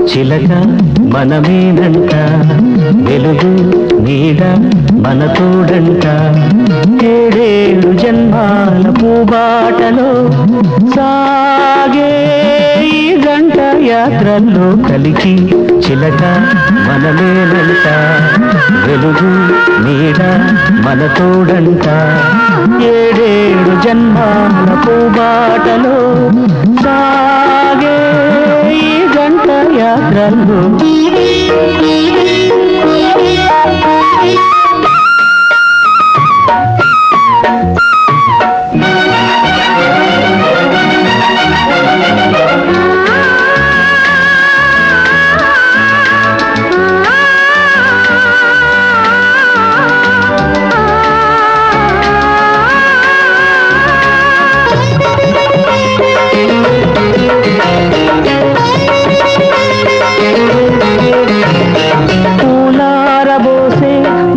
చిలక మనమేనంట, వెలుగు నీడ మన తోడంట, ఏడేడు జన్మాల పూబాటలో సాగే ఈ గంట యాత్రల్లో కలికి చిలక మనమేనంట, వెలుగు నీడ మన తోడంట, ఏడేడు జన్మాల పూబాటలో సాగే ఈ గంట యాత్రల్లో.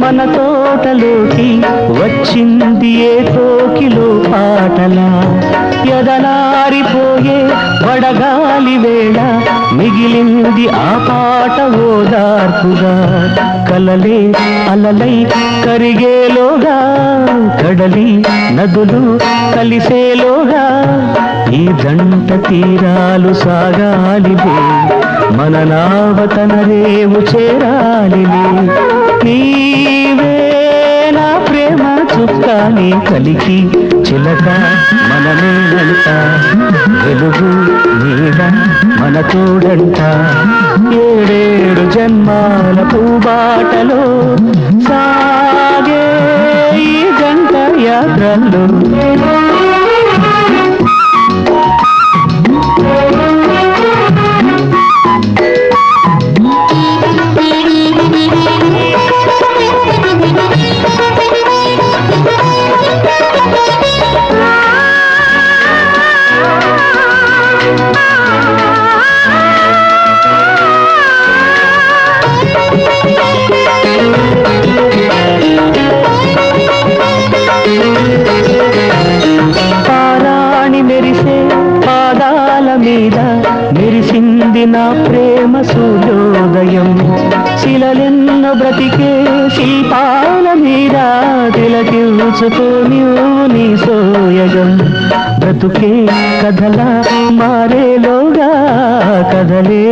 మన తోటలోకి వచ్చింది ఏ తోకిలో పాటలా, ఎదలారిపోయే వడగాలి వేళ మిగిలింది ఆ పాట ఓదార్పుగా, కలలే అలలై కరిగేలోగా కడలి నదులు కలిసేలోగా ఈ జంట తీరాలు సాగాలిలే, మన నావ తన రేవు చేరాలిలే, నీవే నా ప్రేమ చుక్కాని కలికి చిలక మనమేనంట, వెలుగు నీడ మన తోడంట, ఏడేడు జన్మాల పూబాటలో సాగే ఈ గంట యాత్రల్లో. మీద మెరిసింది నా ప్రేమ సూర్యోదయం, శిలలెన్నో బ్రతికే శిల్పాల మీద తిలకించుకొని నీ సోయగం, బ్రతుకే కథలా మారేలోగా కథలే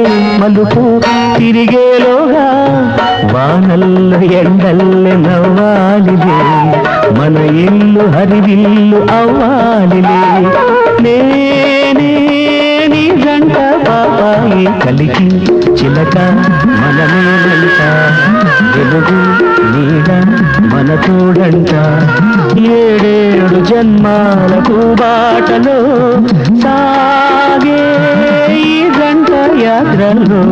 మలుపు తిరిగేలోగా, వానల్లో ఎండల్లె నవ్వాలిలే, మన ఇల్లు హరివిల్లు అవ్వాలిలే, నేనే నీ జంట పాపాయి కలికి చిలక మనమేనంట, వెలుగు నీడ మన తోడంట, ఏడేడు జన్మాల పూబాటలో సాగే ఈ గంట యాత్రలో.